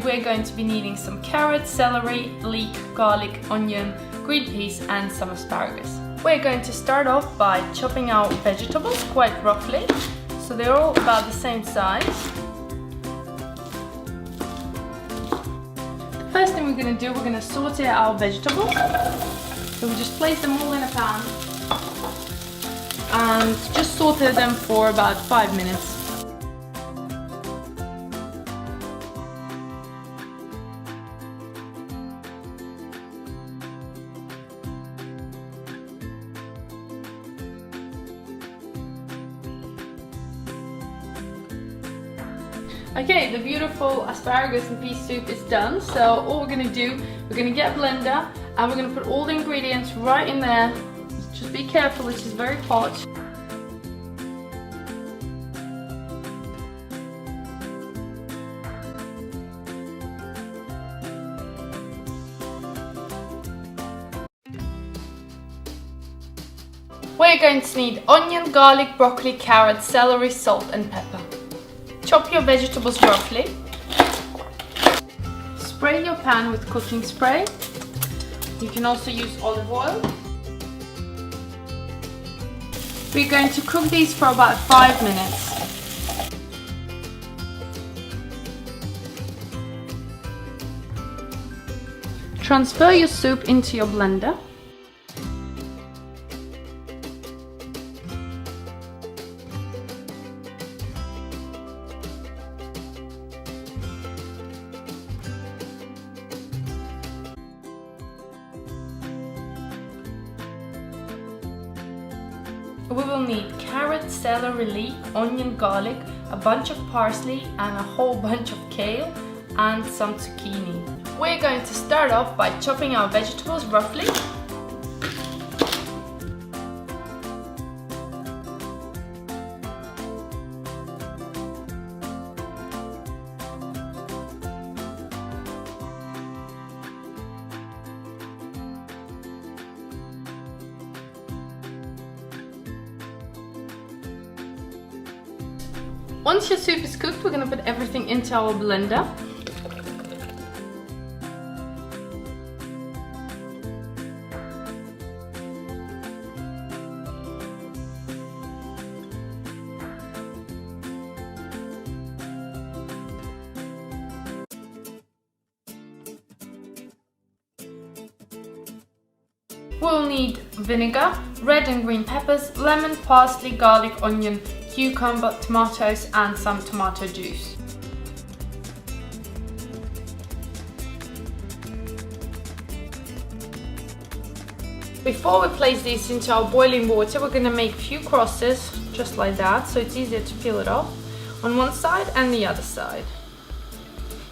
we're going to be needing some carrots, celery, leek, garlic, onion, green peas and some asparagus. We're going to start off by chopping our vegetables quite roughly, so they're all about the same size. The first thing we're going to do, we're going to saute our vegetables. So we just place them all in a pan and just saute them for about 5 minutes. Okay, the beautiful asparagus and pea soup is done. So all we're going to do, we're going to get a blender and we're going to put all the ingredients right in there. Just be careful, it is very hot. We're going to need onion, garlic, broccoli, carrots, celery, salt and pepper. Chop your vegetables roughly. Spray your pan with cooking spray. You can also use olive oil. We're going to cook these for about 5 minutes. Transfer your soup into your blender. We will need carrot, celery, leek, onion, garlic, a bunch of parsley and a whole bunch of kale and some zucchini. We're going to start off by chopping our vegetables roughly. Once your soup is cooked, we're going to put everything into our blender. We'll need vinegar, red and green peppers, lemon, parsley, garlic, onion, cucumber, tomatoes and some tomato juice. Before we place these into our boiling water, we're going to make a few crosses just like that, so it's easier to peel it off on one side and the other side.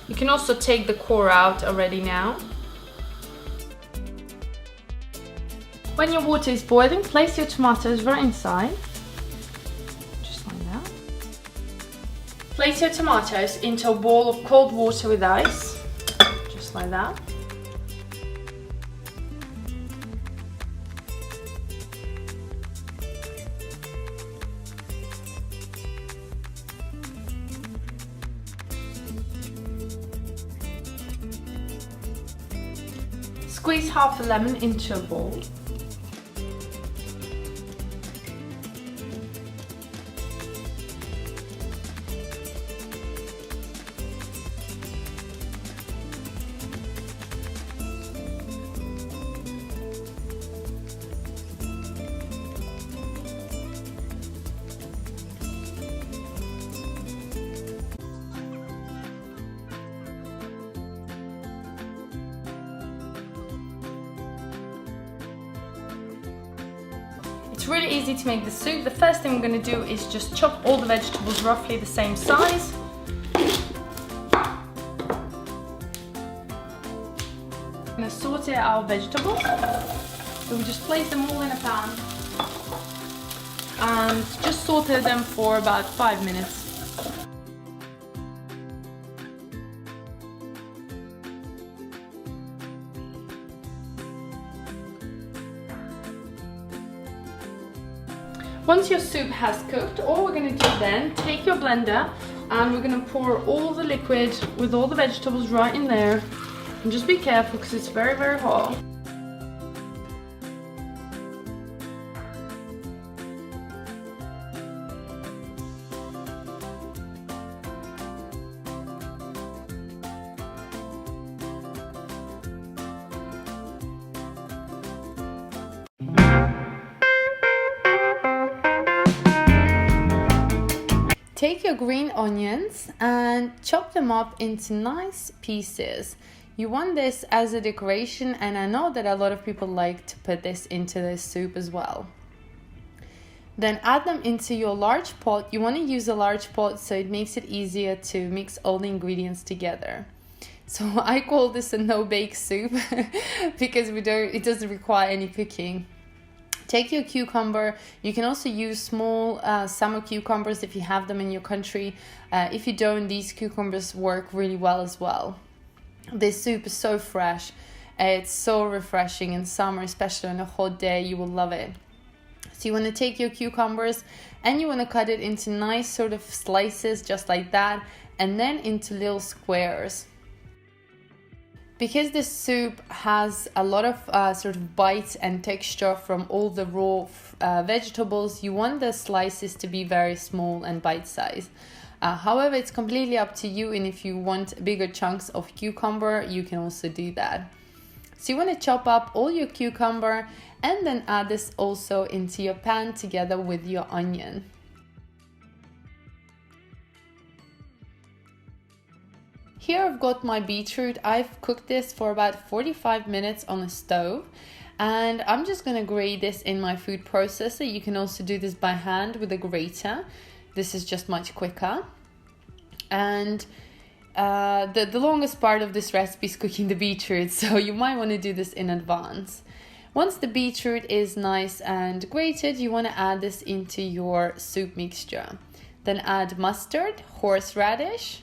You can also take the core out already now. When your water is boiling, place your tomatoes right inside. Place your tomatoes into a bowl of cold water with ice, just like that. Squeeze half a lemon into a bowl. It's really easy to make the soup. The first thing we're going to do is just chop all the vegetables roughly the same size. We're going to saute our vegetables. So we just place them all in a pan and just saute them for about 5 minutes. Once your soup has cooked, all we're going to do then, take your blender And we're gonna pour all the liquid with all the vegetables right in there. And just be careful because it's very, very hot. Take your green onions and chop them up into nice pieces. You want this as a decoration, and I know that a lot of people like to put this into their soup as well. Then add them into your large pot. You want to use a large pot so it makes it easier to mix all the ingredients together. So I call this a no-bake soup because it doesn't require any cooking. Take your cucumber. You can also use small summer cucumbers if you have them in your country. If you don't, these cucumbers work really well as well. This soup is so fresh. It's so refreshing in summer, especially on a hot day. You will love it. So you want to take your cucumbers and you want to cut it into nice sort of slices just like that, and then into little squares. Because this soup has a lot of sort of bite and texture from all the raw vegetables, you want the slices to be very small and bite-sized. However, it's completely up to you, and if you want bigger chunks of cucumber, you can also do that. So you want to chop up all your cucumber and then add this also into your pan together with your onion. Here I've got my beetroot. I've cooked this for about 45 minutes on the stove, and I'm just going to grate this in my food processor. You can also do this by hand with a grater. This is just much quicker. And the longest part of this recipe is cooking the beetroot, so you might want to do this in advance. Once the beetroot is nice and grated, you want to add this into your soup mixture. Then add mustard, horseradish,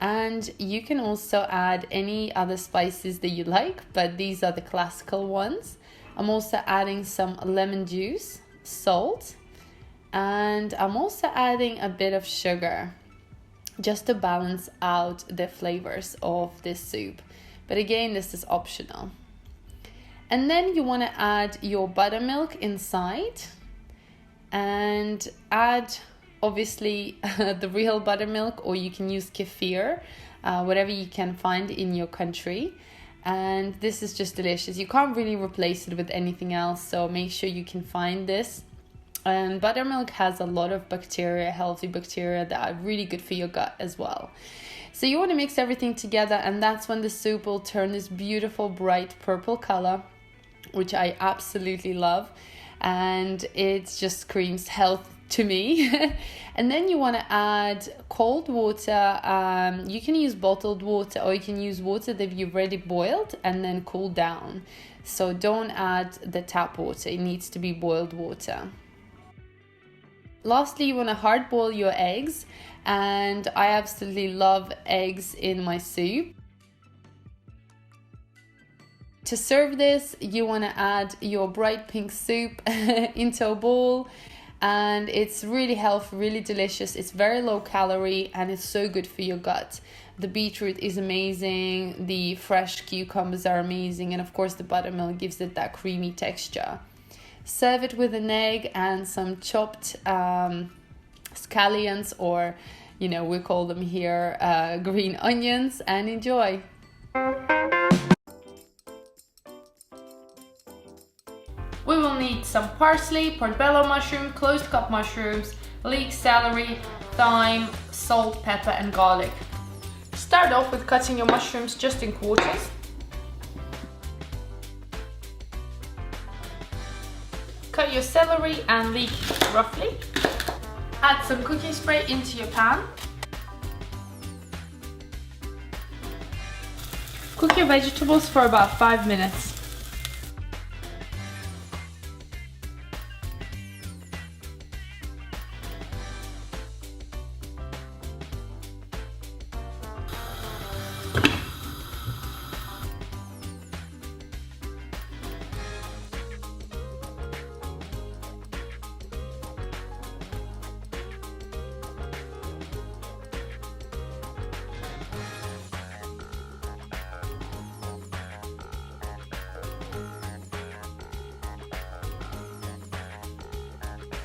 and you can also add any other spices that you like, but these are the classical ones. I'm also adding some lemon juice, salt, and I'm also adding a bit of sugar just to balance out the flavors of this soup. But again, this is optional. And then you want to add your buttermilk inside and add obviously the real buttermilk, or you can use kefir, whatever you can find in your country. And this is just delicious. You can't really replace it with anything else, so make sure you can find this. And buttermilk has a lot of bacteria, healthy bacteria that are really good for your gut as well. So you want to mix everything together, and that's when the soup will turn this beautiful bright purple color, which I absolutely love. And it just screams health to me. And then you want to add cold water. You can use bottled water, or you can use water that you've already boiled and then cool down. So don't add the tap water, it needs to be boiled water. Lastly, you want to hard boil your eggs, and I absolutely love eggs in my soup. To serve this, you want to add your bright pink soup into a bowl. And it's really healthy, really delicious. It's very low calorie and it's so good for your gut. The beetroot is amazing. The fresh cucumbers are amazing. And of course the buttermilk gives it that creamy texture. Serve it with an egg and some chopped scallions, or we call them here green onions, and enjoy. We will need some parsley, portobello mushroom, closed cup mushrooms, leek, celery, thyme, salt, pepper and garlic. Start off with cutting your mushrooms just in quarters. Cut your celery and leek roughly. Add some cooking spray into your pan. Cook your vegetables for about 5 minutes.